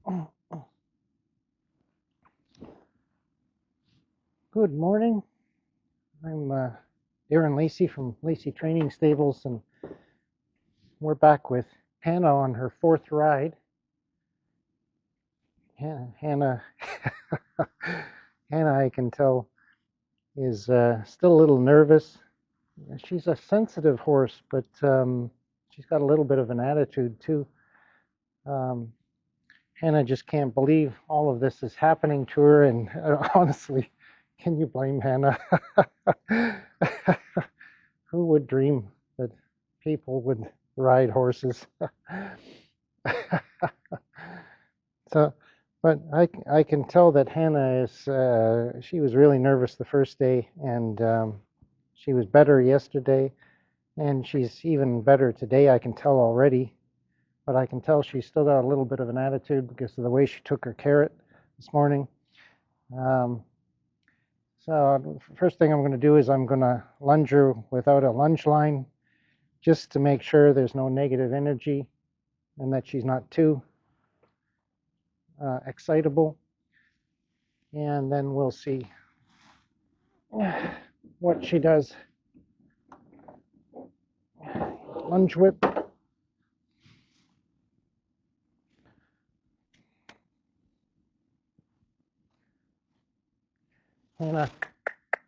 Good morning. I'm Darren Lacey from Lacey Training Stables, and we're back with Hannah on her fourth ride. Hannah, Hannah, I can tell, is still a little nervous. She's a sensitive horse, but she's got a little bit of an attitude too. Hannah just can't believe all of this is happening to her, and honestly, can you blame Hannah? Who would dream that people would ride horses? So, but I can tell that Hannah is, she was really nervous the first day, and she was better yesterday, and she's even better today, I can tell already. But I can tell she's still got a little bit of an attitude because of the way she took her carrot this morning. So first thing I'm going to do is I'm going to lunge her without a lunge line, just to make sure there's no negative energy and that she's not too excitable. And then we'll see what she does. Lunge whip.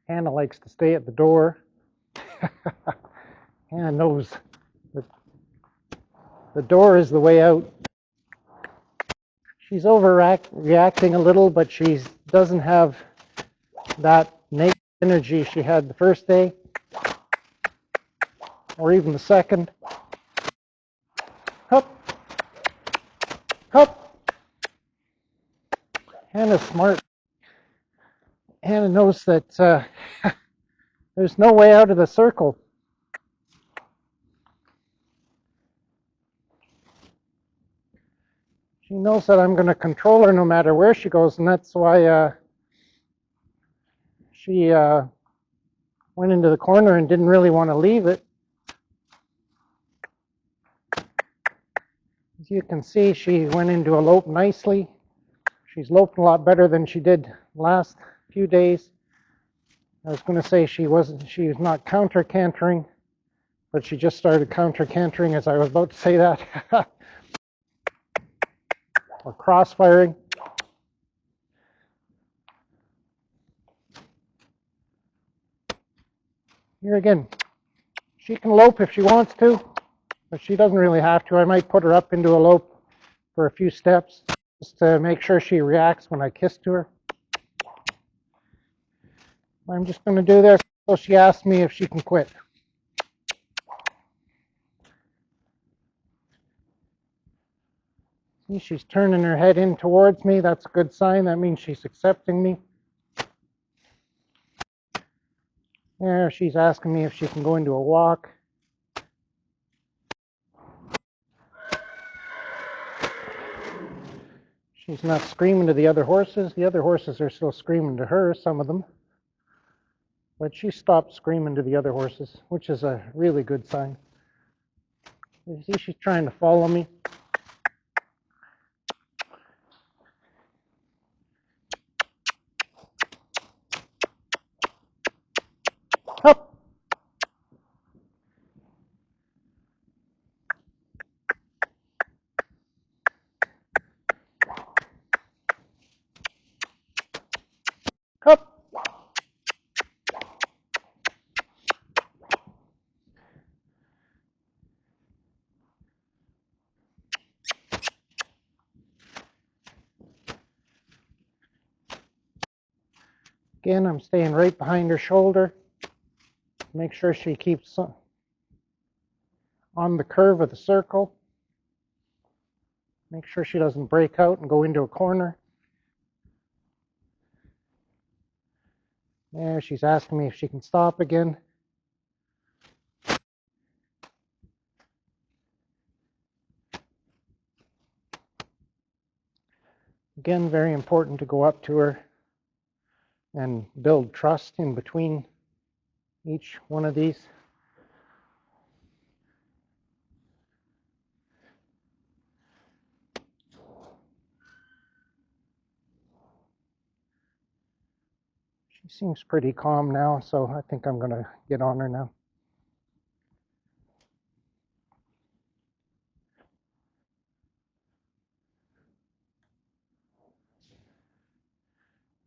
Hannah likes to stay at the door. Hannah knows that the door is the way out. She's overreacting a little, but she doesn't have that negative energy she had the first day, or even the second. Hup, hup. Hannah's smart. Hannah knows that there's no way out of the circle. She knows that I'm going to control her no matter where she goes, and that's why she went into the corner and didn't really want to leave it. As you can see, she went into a lope nicely. She's loped a lot better than she did last few days. I was going to say she was not counter cantering, but she just started counter cantering as I was about to say that. Or crossfiring. Here again, she can lope if she wants to, but she doesn't really have to. I might put her up into a lope for a few steps just to make sure she reacts when I kiss to her. I'm just going to do this until she asks me if she can quit. See, she's turning her head in towards me. That's a good sign. That means she's accepting me. There, she's asking me if she can go into a walk. She's not screaming to the other horses. The other horses are still screaming to her, some of them. But she stopped screaming to the other horses, which is a really good sign. You see, she's trying to follow me. Up. Up. Again, I'm staying right behind her shoulder. Make sure she keeps on the curve of the circle. Make sure she doesn't break out and go into a corner. There, she's asking me if she can stop again. Again, very important to go up to her and build trust in between each one of these. She seems pretty calm now, so I think I'm going to get on her now.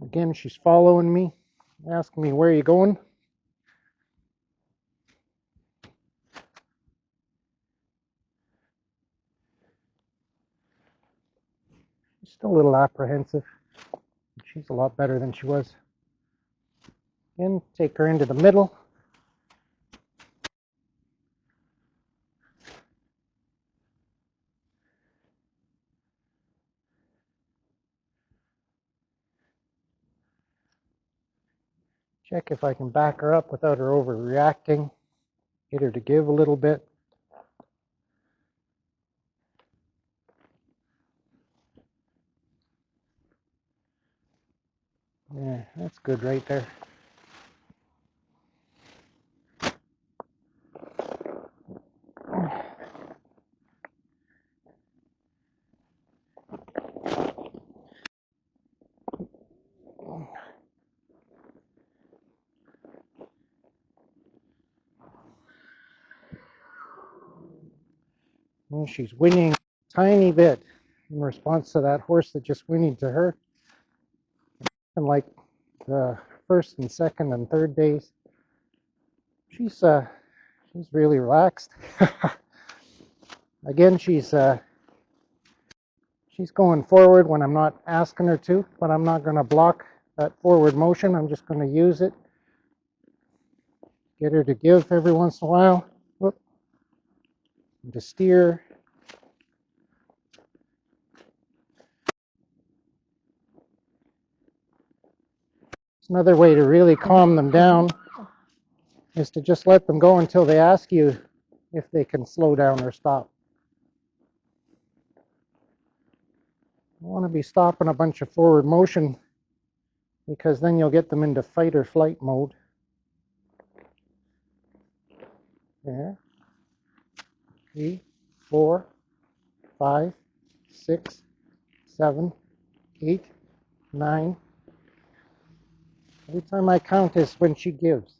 Again, she's following me, asking me, where are you going? She's still a little apprehensive. She's a lot better than she was. Again, take her into the middle. Check if I can back her up without her overreacting. Get her to give a little bit. Yeah, that's good right there. And she's whinnying a tiny bit in response to that horse that just whinnied to her. And like the first and second and third days, she's really relaxed. Again, she's going forward when I'm not asking her to, but I'm not going to block that forward motion. I'm just going to use it. Get her to give every once in a while. Whoop. To steer. Another way to really calm them down is to just let them go until they ask you if they can slow down or stop. You want to be stopping a bunch of forward motion because then you'll get them into fight or flight mode. There. 3, 4, 5, 6, 7, 8, 9. Every time I count is when she gives.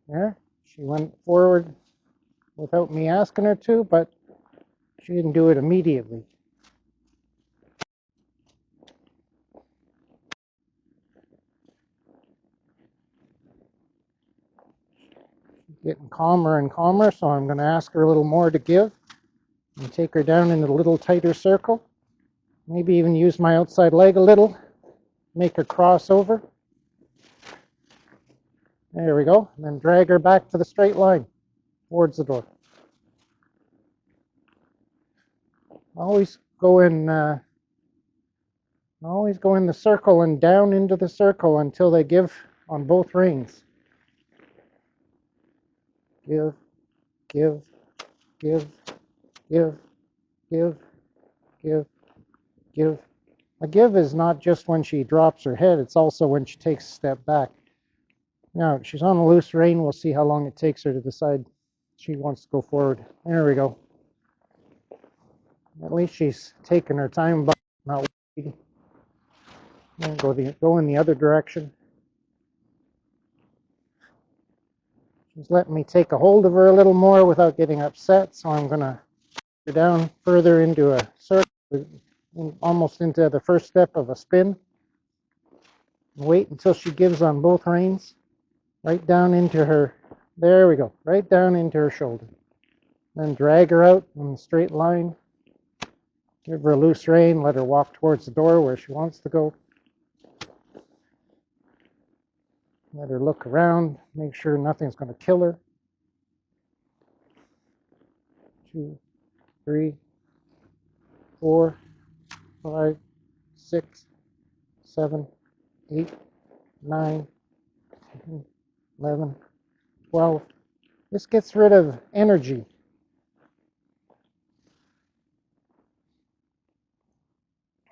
There. She went forward without me asking her to, but she didn't do it immediately. Getting calmer and calmer, so I'm going to ask her a little more to give and take her down in a little tighter circle. Maybe even use my outside leg a little, make her cross over. There we go. And then drag her back to the straight line towards the door. Always go in the circle and down into the circle until they give on both reins. Give, give, give, give, give, give, give. A give is not just when she drops her head, it's also when she takes a step back. Now, she's on a loose rein. We'll see how long it takes her to decide she wants to go forward. There we go. At least she's taking her time, but not waiting. And go in the other direction. She's letting me take a hold of her a little more without getting upset, so I'm going to go down further into a circle, almost into the first step of a spin. Wait until she gives on both reins. Right down into her, there we go, right down into her shoulder. Then drag her out in a straight line. Give her a loose rein, let her walk towards the door where she wants to go. Let her look around, make sure nothing's going to kill her. 2, 3, 4, 5, 6, 7, 8, 9, 10, 11, 12. This gets rid of energy.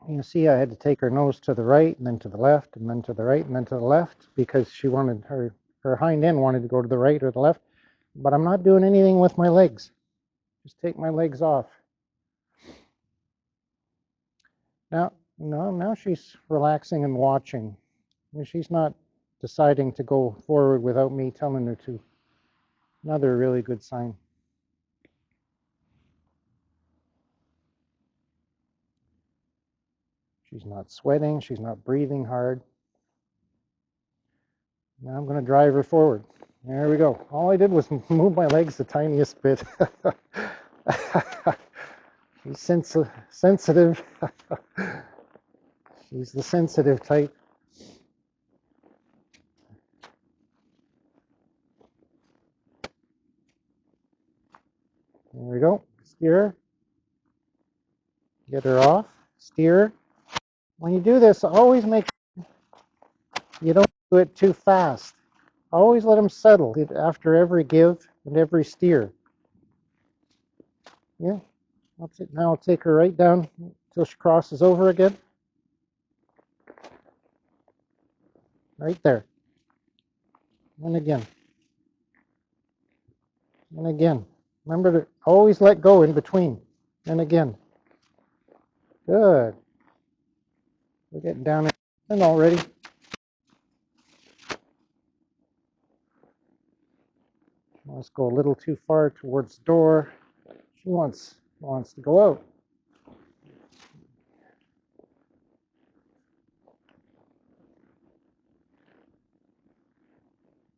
You see, I had to take her nose to the right and then to the left and then to the right and then to the left because she wanted her hind end wanted to go to the right or the left. But I'm not doing anything with my legs. Just take my legs off. Now, No, now she's relaxing and watching. She's not deciding to go forward without me telling her to. Another really good sign. She's not sweating. She's not breathing hard. Now I'm going to drive her forward. There we go. All I did was move my legs the tiniest bit. She's sensitive. She's the sensitive type. There we go. Steer her. Get her off. Steer her. When you do this, always make you don't do it too fast. Always let them settle after every give and every steer. Yeah. Now I'll take her right down until she crosses over again. Right there. And again. And again. Remember to always let go in between. And again. Good. We're getting down in already. Let's go a little too far towards the door. She wants to go out.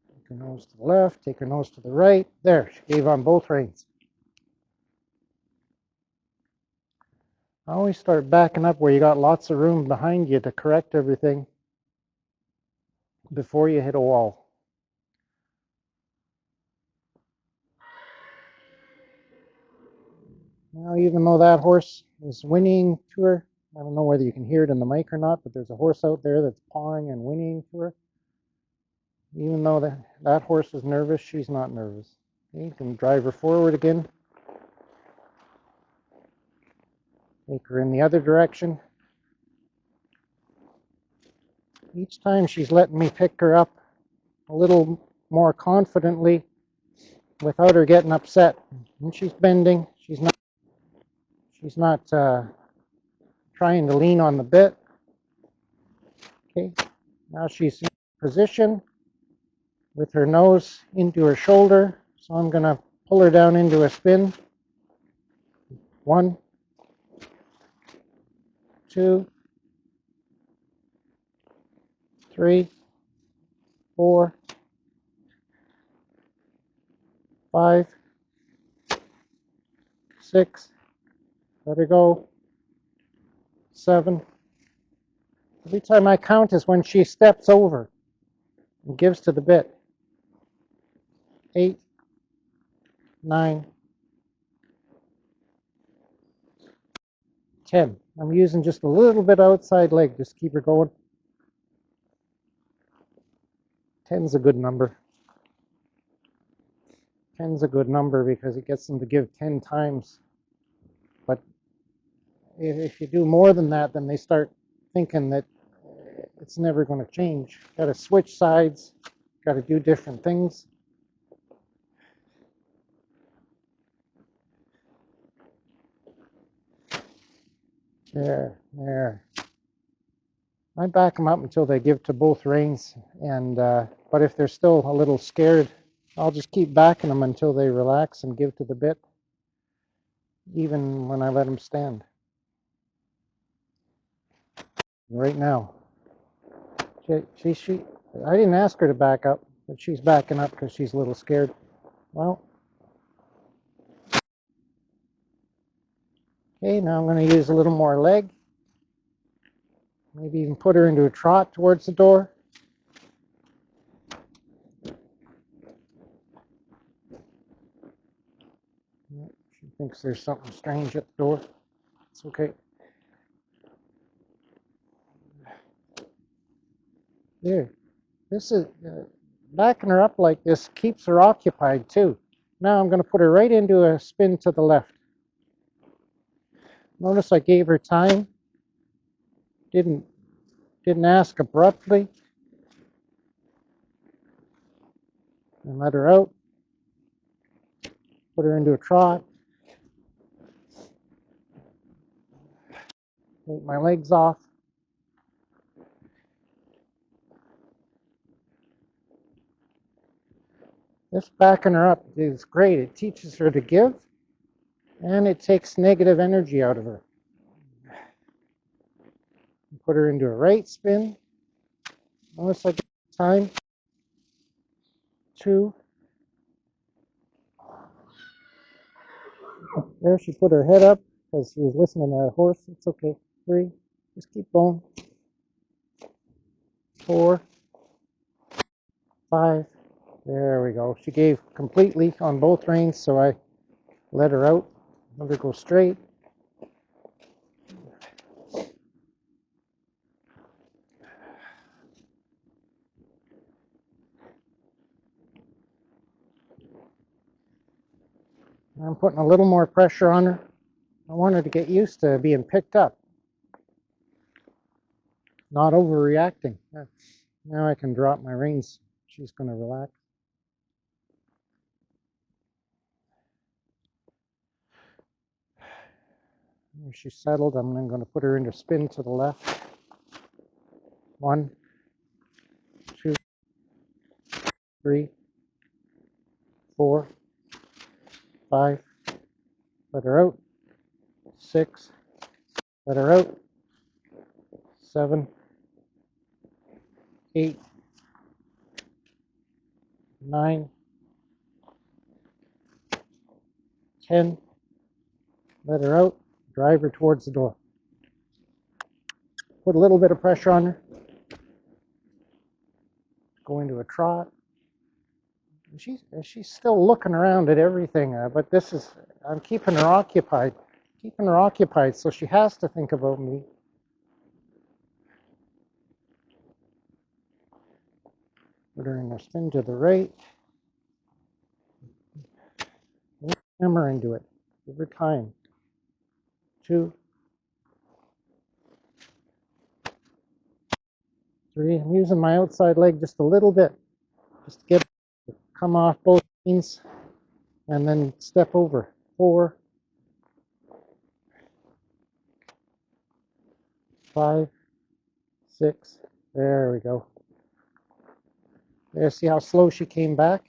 Take her nose to the left, take her nose to the right. There, she gave on both reins. I always start backing up where you got lots of room behind you to correct everything before you hit a wall. Now, even though that horse is whinnying to her, I don't know whether you can hear it in the mic or not, but there's a horse out there that's pawing and whinnying to her. Even though that horse is nervous, she's not nervous. Okay, you can drive her forward again. Take her in the other direction. Each time she's letting me pick her up a little more confidently without her getting upset. And she's bending. She's not trying to lean on the bit. Okay. Now she's in position with her nose into her shoulder. So I'm going to pull her down into a spin. 1, 2, 3, 4, 5, 6. Let her go. 7. Every time I count is when she steps over and gives to the bit. 8, 9, 10. I'm using just a little bit outside leg. Just keep her going. 10's a good number. 10's a good number because it gets them to give 10 times. But if you do more than that, then they start thinking that it's never going to change. Got to switch sides. Got to do different things. There. I back them up until they give to both reins, and but if they're still a little scared, I'll just keep backing them until they relax and give to the bit, even when I let them stand. Right now, she I didn't ask her to back up, but she's backing up because she's a little scared. Well, okay, now I'm going to use a little more leg. Maybe even put her into a trot towards the door. She thinks there's something strange at the door. It's okay. There. This is backing her up like this keeps her occupied too. Now I'm going to put her right into a spin to the left. Notice I gave her time. Didn't ask abruptly. And let her out. Put her into a trot. Take my legs off. This backing her up is great. It teaches her to give, and it takes negative energy out of her. Put her into a right spin. Notice I get time. 2. There, she put her head up because she was listening to her horse. It's okay. 3. Just keep going. 4, 5. There we go. She gave completely on both reins, so I let her out. Let her go straight. I'm putting a little more pressure on her. I want her to get used to being picked up, not overreacting. Now I can drop my reins. She's going to relax. When she's settled, I'm then going to put her into spin to the left. 1, 2, 3, 4, 5. Let her out. 6. Let her out. 7, 8, 9, 10. Let her out. Drive her towards the door. Put a little bit of pressure on her. Go into a trot. She's still looking around at everything, but I'm keeping her occupied. Keeping her occupied, so she has to think about me. Put her in a spin to the right. Hammer into it. Give her time. 2, 3. I'm using my outside leg just a little bit. Just to get come off both knees and then step over. 4, 5, 6. There we go. There, see how slow she came back?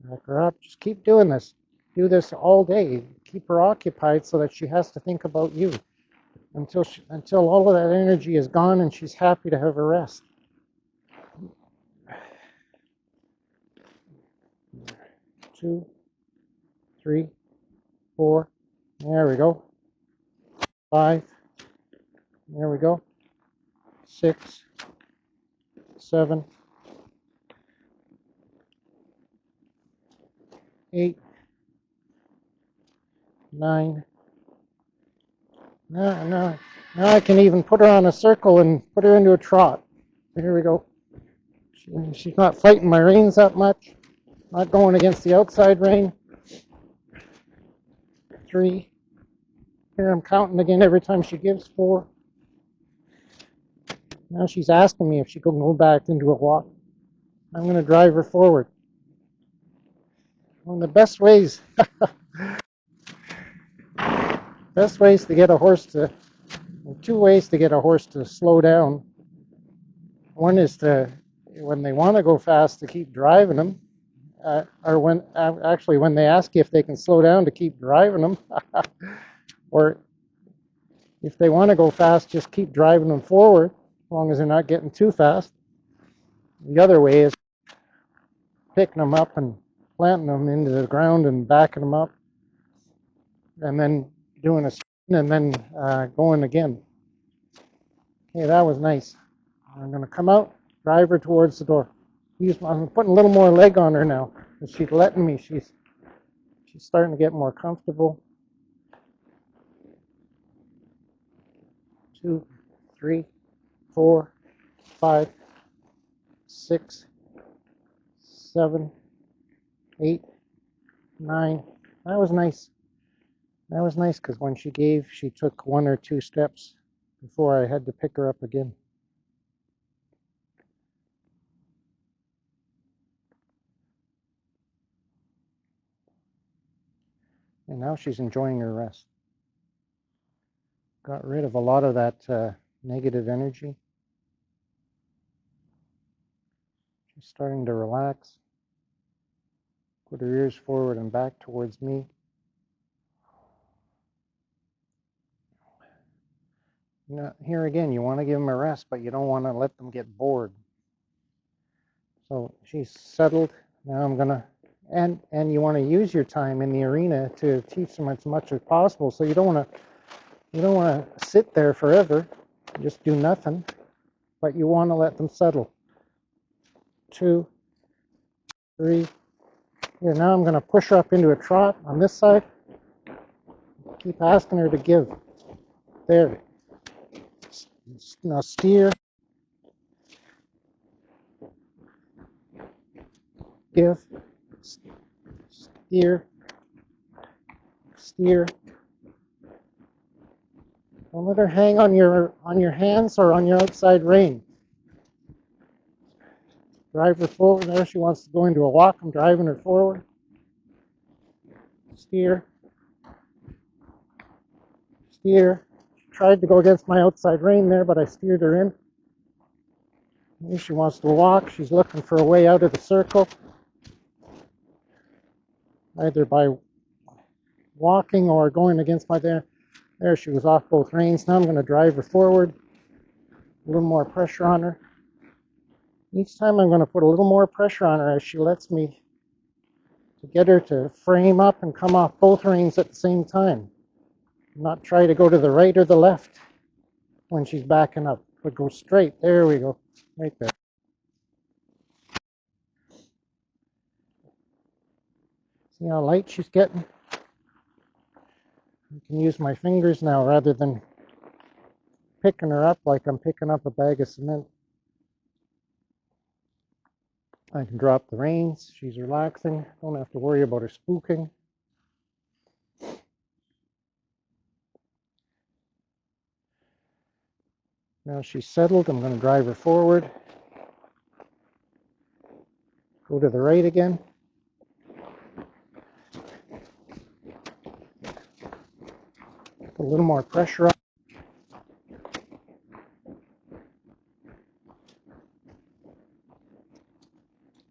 Back her up. Just keep doing this. Do this all day. Keep her occupied so that she has to think about you until all of that energy is gone and she's happy to have a rest. 2, 3, 4. There we go. 5. There we go. 6, 7, 8, 9. Now I can even put her on a circle and put her into a trot. Here we go. She's not fighting my reins that much. Not going against the outside rein. 3. Here I'm counting again every time she gives. 4. Now she's asking me if she can go back into a walk. I'm going to drive her forward. One of the best ways to get a horse to, 2 ways to get a horse to slow down. One is to, when they want to go fast, to keep driving them, or when they ask you if they can slow down, to keep driving them, or if they want to go fast, just keep driving them forward, as long as they're not getting too fast. The other way is picking them up and planting them into the ground and backing them up, and then doing a spin and then going again. Okay, that was nice. I'm going to come out, drive her towards the door. I'm putting a little more leg on her now. She's letting me. She's starting to get more comfortable. 2, 3, 4, 5, 6, 7, 8, 9. That was nice. That was nice because when she gave, she took 1 or 2 steps before I had to pick her up again. And now she's enjoying her rest. Got rid of a lot of that negative energy. She's starting to relax. Put her ears forward and back towards me. You know, here again, you want to give them a rest, but you don't want to let them get bored. So she's settled. Now I'm gonna, and you want to use your time in the arena to teach them as much as possible. So you don't want to sit there forever, just do nothing, but you want to let them settle. 2, 3. Here, now I'm going to push her up into a trot on this side. Keep asking her to give. There. Now steer. Give. Steer. Steer. Don't let her hang on your hands or on your outside rein. Drive her forward. There she wants to go into a walk. I'm driving her forward. Steer. Steer. She tried to go against my outside rein there, but I steered her in. Here she wants to walk. She's looking for a way out of the circle, either by walking or going against my there. There, she was off both reins. Now I'm going to drive her forward. A little more pressure on her. Each time I'm going to put a little more pressure on her as she lets me, to get her to frame up and come off both reins at the same time. Not try to go to the right or the left when she's backing up, but go straight. There we go. Right there. See how light she's getting? I can use my fingers now rather than picking her up like I'm picking up a bag of cement. I can drop the reins. She's relaxing. Don't have to worry about her spooking. Now she's settled. I'm going to drive her forward. Go to the right again. Put a little more pressure on.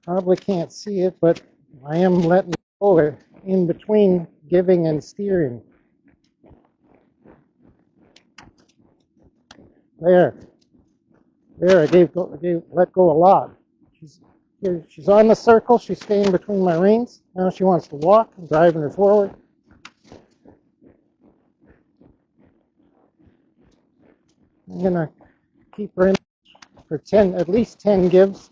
Probably can't see it, but I am letting go in between giving and steering. There. There, I let go a lot. She's on the circle. She's staying between my reins. Now she wants to walk. I'm driving her forward. I'm going to keep her in for at least 10 gives.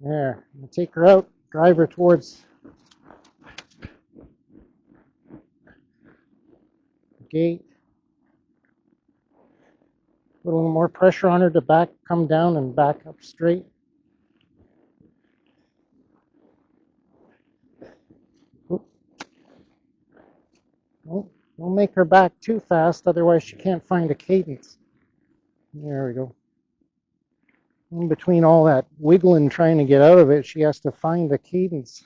There. I'm going to take her out, drive her towards the gate. A little more pressure on her to come down and back up straight. Don't make her back too fast, otherwise she can't find a cadence. There we go. In between all that wiggling trying to get out of it, she has to find a cadence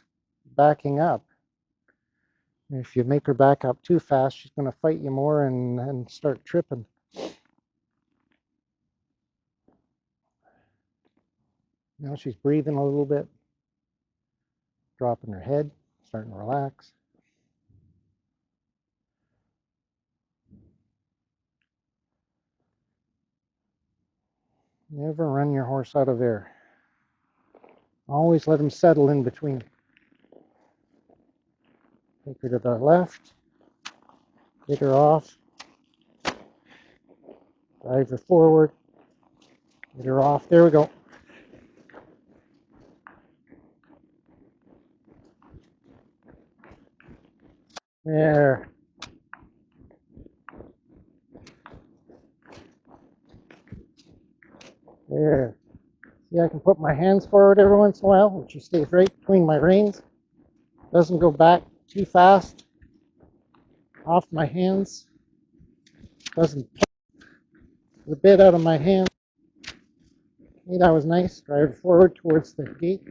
backing up. If you make her back up too fast, she's going to fight you more and start tripping. Now she's breathing a little bit, dropping her head, starting to relax. Never run your horse out of there. Always let him settle in between. Take her to the left, get her off, drive her forward, get her off. There we go. There. There. See, I can put my hands forward every once in a while, which she stays right between my reins. Doesn't go back too fast. Off my hands. Doesn't kick the bit out of my hand. Okay, that was nice. Drive forward towards the gate.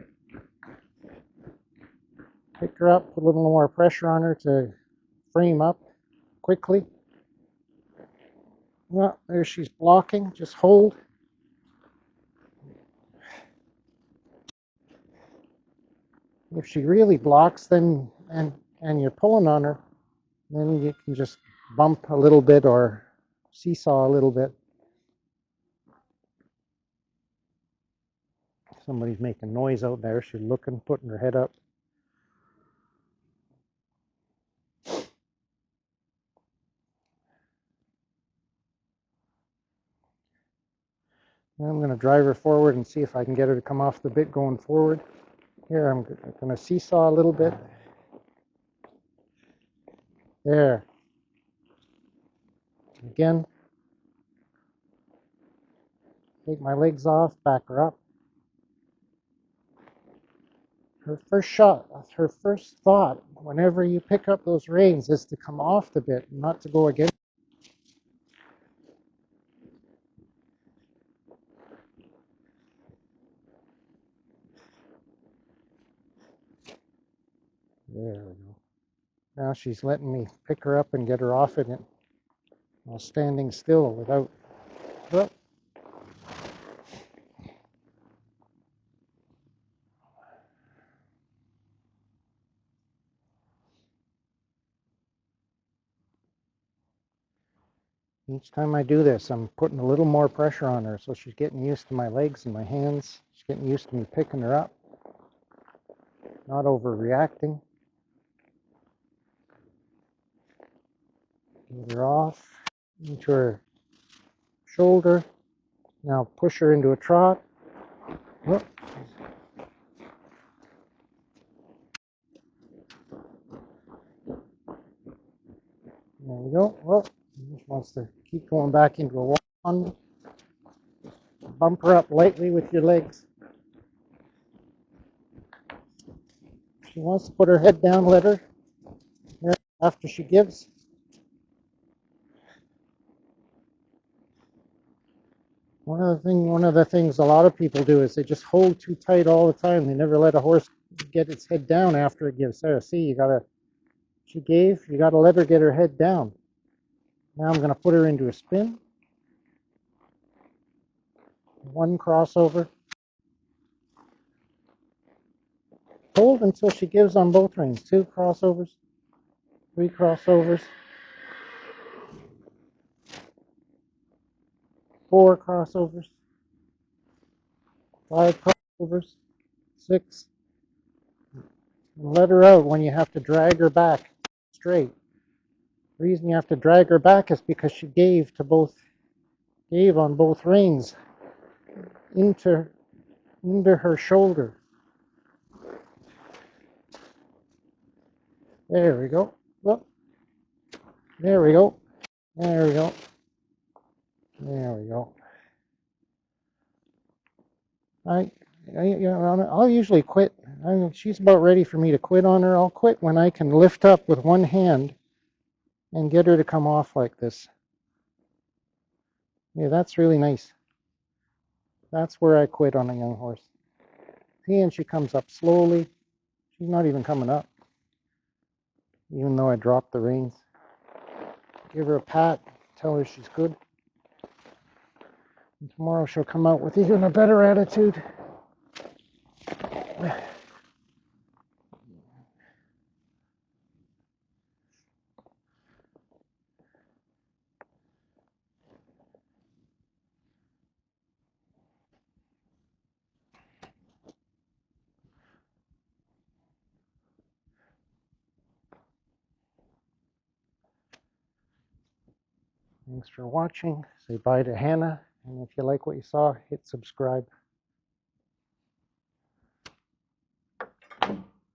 Pick her up, put a little more pressure on her to frame up quickly. Well, there she's blocking. Just hold. If she really blocks, then and you're pulling on her, then you can just bump a little bit or seesaw a little bit. Somebody's making noise out there. She's looking, putting her head up. Now I'm going to drive her forward and see if I can get her to come off the bit going forward. Here, I'm going to seesaw a little bit. There. Again. Take my legs off, back her up. Her first shot, her first thought, whenever you pick up those reins, is to come off the bit, not to go against. There we go. Now she's letting me pick her up and get her off it while standing still without. Well, each time I do this, I'm putting a little more pressure on her, so she's getting used to my legs and my hands. She's getting used to me picking her up, not overreacting. Get her off into her shoulder. Now push her into a trot. Whoop. There we go. Well, she just wants to keep going back into a walk on me. Bump her up lightly with your legs. If she wants to put her head down, let her. There, after she gives. One of the things a lot of people do is they just hold too tight all the time. They never let a horse get its head down after it gives. There, see, she gave, you gotta let her get her head down. Now I'm gonna put her into a spin. One crossover. Hold until she gives on both reins. 2 crossovers, 3 crossovers, 4 crossovers, 5 crossovers, 6. Let her out when you have to drag her back straight. The reason you have to drag her back is because she gave on both reins into her shoulder. There we go. Whoop. There we go. There we go. There we go. I'll usually quit. She's about ready for me to quit on her. I'll quit when I can lift up with one hand and get her to come off like this. Yeah, that's really nice. That's where I quit on a young horse. See, and she comes up slowly. She's not even coming up, even though I dropped the reins. Give her a pat, tell her she's good. And tomorrow she'll come out with even a better attitude. Thanks for watching. Say bye to Hannah. And if you like what you saw, hit subscribe.